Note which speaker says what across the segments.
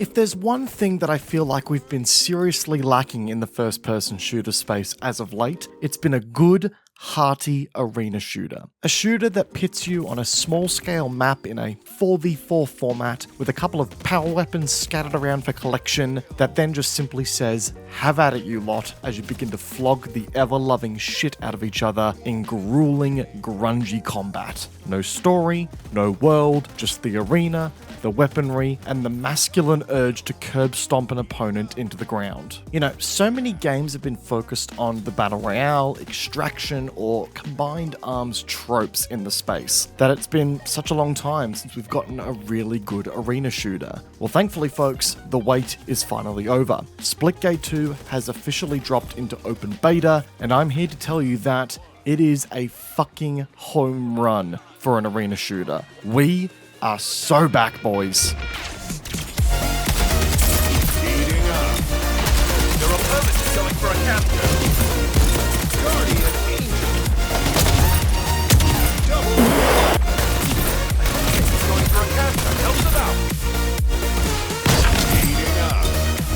Speaker 1: if there's one thing that I feel like we've been seriously lacking in the first-person shooter space as of late, it's been a good, hearty arena shooter. A shooter that pits you on a small-scale map in a 4v4 format with a couple of power weapons scattered around for collection that then just simply says, have at it you lot, as you begin to flog the ever-loving shit out of each other in grueling, grungy combat. No story, no world, just the arena, the weaponry, and the masculine urge to curb stomp an opponent into the ground. You know, so many games have been focused on the battle royale, extraction, or combined arms tropes in the space that it's been such a long time since we've gotten a really good arena shooter. Well, thankfully folks, the wait is finally over. Splitgate 2 has officially dropped into open beta, and I'm here to tell you that it is a fucking home run for an arena shooter. We are so back, boys.
Speaker 2: Heating up. Your opponent is going for a capture. Guardian Angel. Double. He's going for a capture. Help them out. Heating up.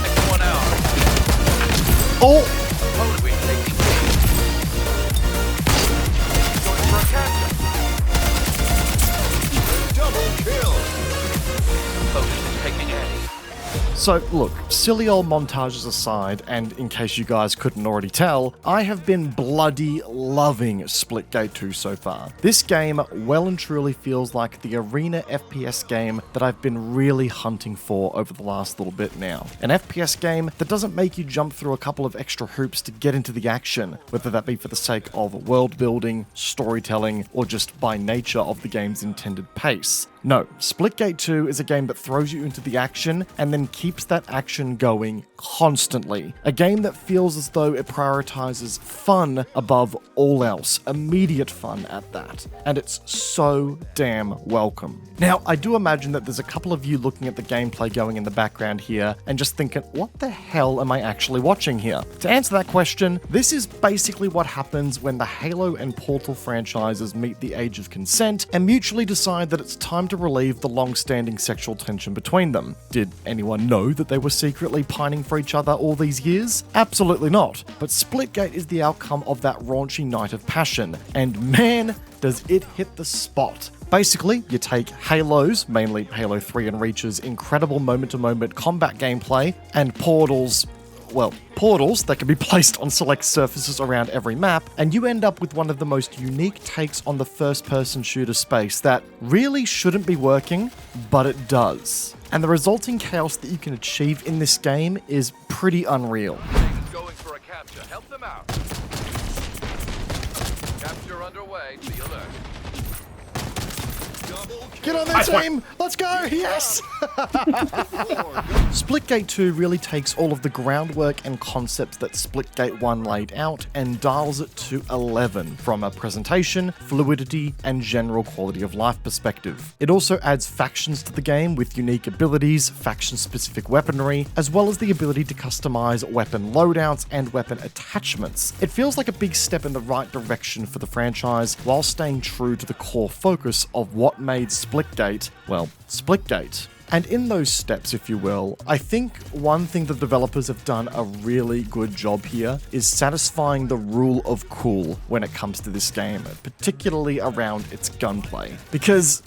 Speaker 2: Next one out.
Speaker 1: Oh!
Speaker 2: Opponent retaking lead. He's going for a capture. Double kill. Opponent is taking A.
Speaker 1: So look, silly old montages aside, and in case you guys couldn't already tell, I have been bloody loving Splitgate 2 so far. This game well and truly feels like the arena FPS game that I've been really hunting for over the last little bit now. An FPS game that doesn't make you jump through a couple of extra hoops to get into the action, whether that be for the sake of world building, storytelling, or just by nature of the game's intended pace. No, Splitgate 2 is a game that throws you into the action and then keeps that action going constantly. A game that feels as though it prioritizes fun above all else, immediate fun at that. And it's so damn welcome. Now, I do imagine that there's a couple of you looking at the gameplay going in the background here and just thinking, what the hell am I actually watching here? To answer that question, this is basically what happens when the Halo and Portal franchises meet the age of consent and mutually decide that it's time to relieve the long-standing sexual tension between them. Did anyone know that they were secretly pining for each other all these years? Absolutely not. But Splitgate is the outcome of that raunchy night of passion, and man, does it hit the spot. Basically, you take Halo's, mainly Halo 3 and Reach's incredible moment-to-moment combat gameplay, and Portal's portals that can be placed on select surfaces around every map, and you end up with one of the most unique takes on the first-person shooter space that really shouldn't be working, but it does. And the resulting chaos that you can achieve in this game is pretty unreal.
Speaker 2: Going for a capture. Help them out. Capture underway. Be alert.
Speaker 1: Get on that team! Let's go! Yes! Splitgate 2 really takes all of the groundwork and concepts that Splitgate 1 laid out and dials it to 11 from a presentation, fluidity, and general quality of life perspective. It also adds factions to the game with unique abilities, faction-specific weaponry, as well as the ability to customize weapon loadouts and weapon attachments. It feels like a big step in the right direction for the franchise while staying true to the core focus of what made Splitgate, well, Splitgate. And in those steps, if you will, I think one thing the developers have done a really good job here is satisfying the rule of cool when it comes to this game, particularly around its gunplay. Because,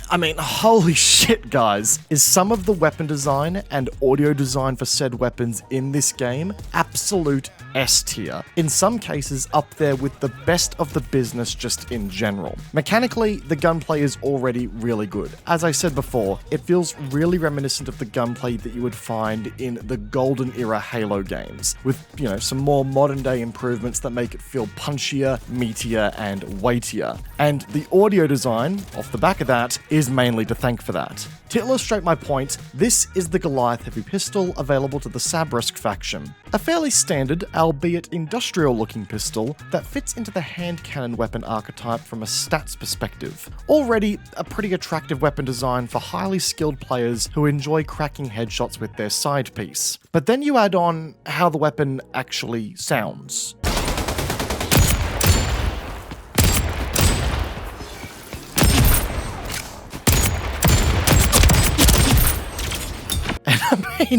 Speaker 1: I mean, holy shit, guys, is some of the weapon design and audio design for said weapons in this game absolute S tier. In some cases, up there with the best of the business just in general. Mechanically, the gunplay is already really good. As I said before, it feels really reminiscent of the gunplay that you would find in the golden era Halo games, with, you know, some more modern day improvements that make it feel punchier, meatier, and weightier. And the audio design, off the back of that, is mainly to thank for that. To illustrate my point, this is the Goliath heavy pistol available to the Sabresk faction. A fairly standard, albeit industrial-looking pistol that fits into the hand cannon weapon archetype from a stats perspective. Already a pretty attractive weapon design for highly skilled players who enjoy cracking headshots with their side piece. But then you add on how the weapon actually sounds.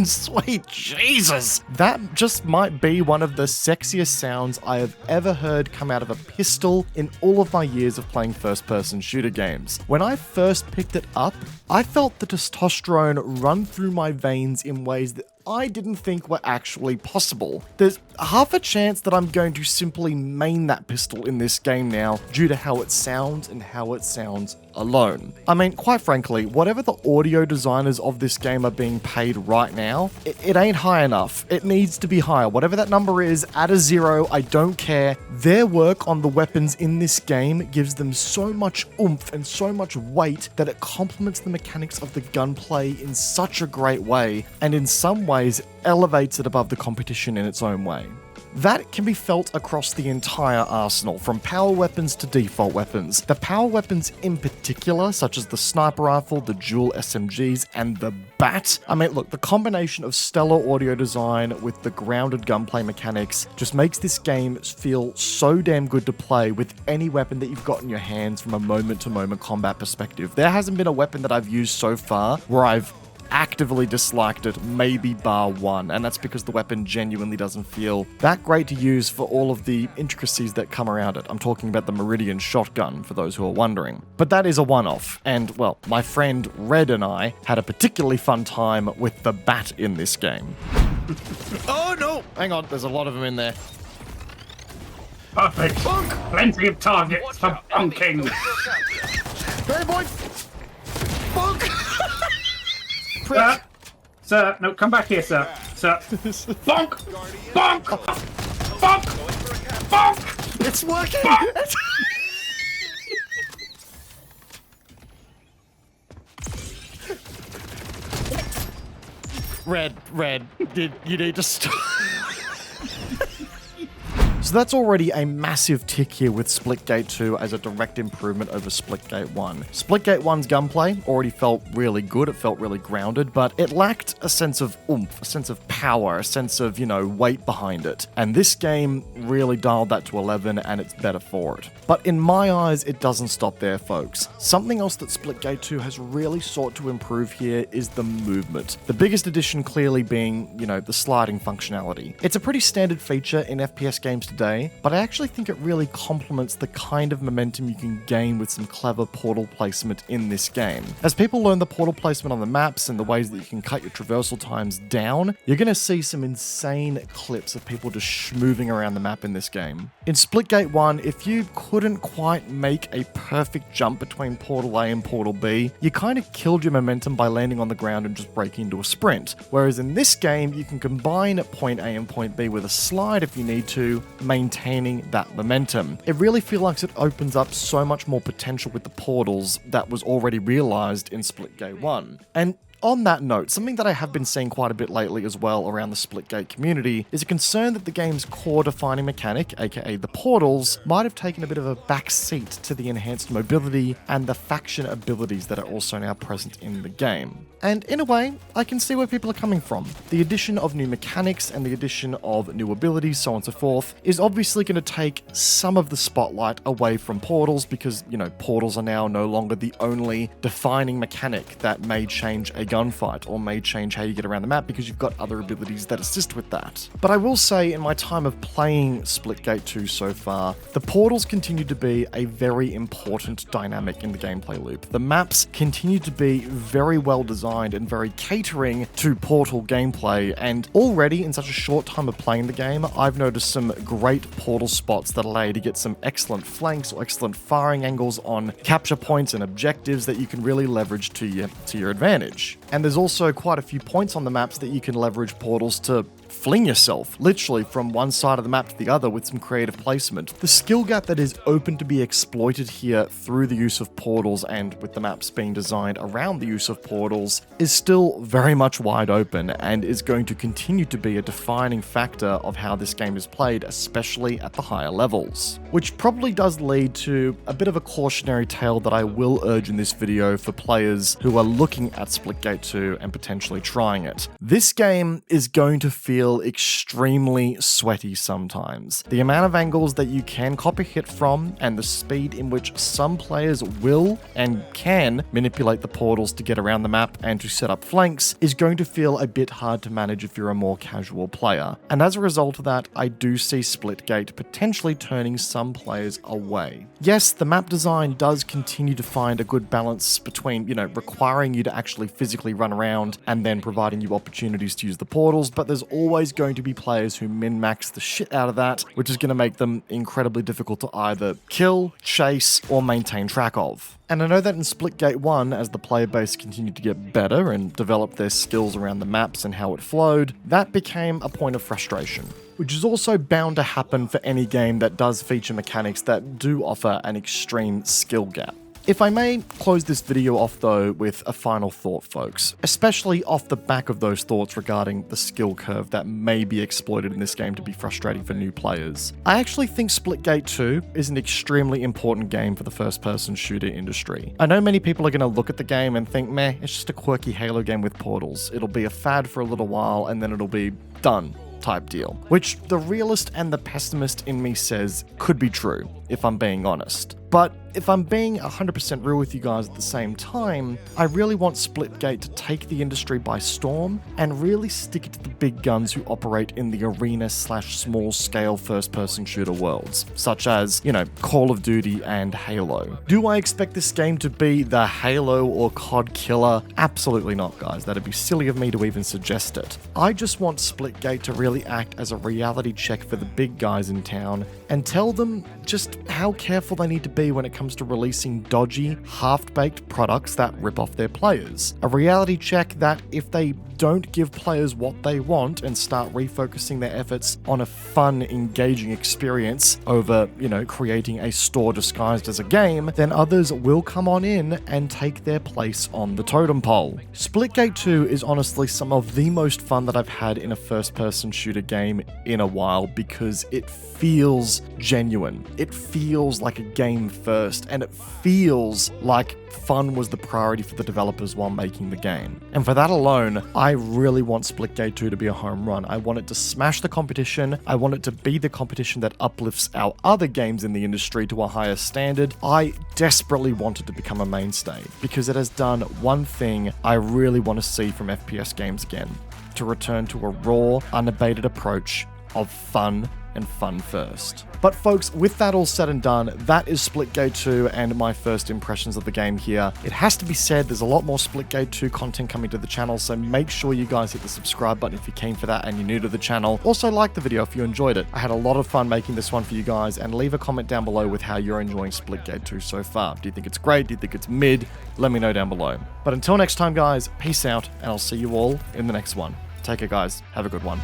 Speaker 1: sweet Jesus. That just might be one of the sexiest sounds I have ever heard come out of a pistol in all of my years of playing first-person shooter games. When I first picked it up, I felt the testosterone run through my veins in ways that I didn't think were actually possible. There's half a chance that I'm going to simply main that pistol in this game now due to how it sounds and how it sounds alone. I mean, quite frankly, whatever the audio designers of this game are being paid right now, it ain't high enough. It needs to be higher. Whatever that number is, add a zero, I don't care. Their work on the weapons in this game gives them so much oomph and so much weight that it complements the mechanics of the gunplay in such a great way, and in some ways elevates it above the competition in its own way. That can be felt across the entire arsenal, from power weapons to default weapons. The power weapons in particular, such as the sniper rifle, the dual SMGs, and the bat. I mean, look, the combination of stellar audio design with the grounded gunplay mechanics just makes this game feel so damn good to play with any weapon that you've got in your hands from a moment-to-moment combat perspective. There hasn't been a weapon that I've used so far where I've actively disliked it, maybe bar one, and that's because the weapon genuinely doesn't feel that great to use for all of the intricacies that come around it. I'm talking about the Meridian shotgun, for those who are wondering. But that is a one-off, and, well, my friend Red and I had a particularly fun time with the bat in this game. Oh no! Hang on, there's a lot of them in there.
Speaker 3: Perfect.
Speaker 1: Bonk!
Speaker 3: Plenty of targets for bunking.
Speaker 1: Hey boy! Bonk!
Speaker 3: Sir, no, come back here, sir. Sir. Bonk! Bonk! Bonk! Bonk!
Speaker 1: It's working! Red, you need to stop. So that's already a massive tick here with Splitgate 2 as a direct improvement over Splitgate 1. Splitgate 1's gunplay already felt really good, it felt really grounded, but it lacked a sense of oomph, a sense of power, a sense of, weight behind it. And this game really dialed that to 11 and it's better for it. But in my eyes, it doesn't stop there, folks. Something else that Splitgate 2 has really sought to improve here is the movement. The biggest addition clearly being, the sliding functionality. It's a pretty standard feature in FPS games today, but I actually think it really complements the kind of momentum you can gain with some clever portal placement in this game. As people learn the portal placement on the maps and the ways that you can cut your traversal times down, you're going to see some insane clips of people just schmoving around the map in this game. In Splitgate 1, if you couldn't quite make a perfect jump between Portal A and Portal B, you kind of killed your momentum by landing on the ground and just breaking into a sprint. Whereas in this game, you can combine point A and point B with a slide if you need to, maintaining that momentum. It really feels like it opens up so much more potential with the portals that was already realized in Splitgate 1. And on that note, something that I have been seeing quite a bit lately as well around the Splitgate community is a concern that the game's core defining mechanic, aka the portals, might have taken a bit of a backseat to the enhanced mobility and the faction abilities that are also now present in the game. And in a way, I can see where people are coming from. The addition of new mechanics and the addition of new abilities, so on and so forth, is obviously going to take some of the spotlight away from portals because, portals are now no longer the only defining mechanic that may change a gunfight or may change how you get around the map because you've got other abilities that assist with that. But I will say, in my time of playing Splitgate 2 so far, the portals continue to be a very important dynamic in the gameplay loop. The maps continue to be very well designed and very catering to portal gameplay, and already in such a short time of playing the game, I've noticed some great portal spots that allow you to get some excellent flanks or excellent firing angles on capture points and objectives that you can really leverage to your advantage. And there's also quite a few points on the maps that you can leverage portals to fling yourself, literally from one side of the map to the other with some creative placement. The skill gap that is open to be exploited here through the use of portals and with the maps being designed around the use of portals is still very much wide open and is going to continue to be a defining factor of how this game is played, especially at the higher levels. Which probably does lead to a bit of a cautionary tale that I will urge in this video for players who are looking at Splitgate 2 and potentially trying it. This game is going to feel feel extremely sweaty sometimes. The amount of angles that you can copy hit from and the speed in which some players will and can manipulate the portals to get around the map and to set up flanks is going to feel a bit hard to manage if you're a more casual player. And as a result of that, I do see Splitgate potentially turning some players away. Yes, the map design does continue to find a good balance between, requiring you to actually physically run around and then providing you opportunities to use the portals, but there's always going to be players who min-max the shit out of that, which is going to make them incredibly difficult to either kill, chase, or maintain track of. And I know that in Splitgate 1, as the player base continued to get better and develop their skills around the maps and how it flowed, that became a point of frustration, which is also bound to happen for any game that does feature mechanics that do offer an extreme skill gap. If I may close this video off though with a final thought, folks, especially off the back of those thoughts regarding the skill curve that may be exploited in this game to be frustrating for new players. I actually think Splitgate 2 is an extremely important game for the first-person shooter industry. I know many people are going to look at the game and think, meh, it's just a quirky Halo game with portals. It'll be a fad for a little while and then it'll be done type deal, which the realist and the pessimist in me says could be true, if I'm being honest. But if I'm being 100% real with you guys at the same time, I really want Splitgate to take the industry by storm and really stick it to the big guns who operate in the arena/small scale first-person shooter worlds, such as, Call of Duty and Halo. Do I expect this game to be the Halo or COD killer? Absolutely not, guys. That'd be silly of me to even suggest it. I just want Splitgate to really act as a reality check for the big guys in town and tell them just how careful they need to be when it comes to releasing dodgy, half-baked products that rip off their players. A reality check that if they don't give players what they want and start refocusing their efforts on a fun, engaging experience over, creating a store disguised as a game, then others will come on in and take their place on the totem pole. Splitgate 2 is honestly some of the most fun that I've had in a first-person shooter game in a while because it feels genuine. It feels like a game first, and it feels like fun was the priority for the developers while making the game. And for that alone, I really want Splitgate 2 to be a home run. I want it to smash the competition. I want it to be the competition that uplifts our other games in the industry to a higher standard. I desperately want it to become a mainstay because it has done one thing I really want to see from FPS games again: to return to a raw, unabated approach of fun and fun first. But folks, with that all said and done, that is Splitgate 2 and my first impressions of the game here. It has to be said, there's a lot more Splitgate 2 content coming to the channel, so make sure you guys hit the subscribe button if you're keen for that and you're new to the channel. Also like the video if you enjoyed it. I had a lot of fun making this one for you guys, and leave a comment down below with how you're enjoying Splitgate 2 so far. Do you think it's great? Do you think it's mid? Let me know down below. But until next time guys, peace out, and I'll see you all in the next one. Take care guys, have a good one.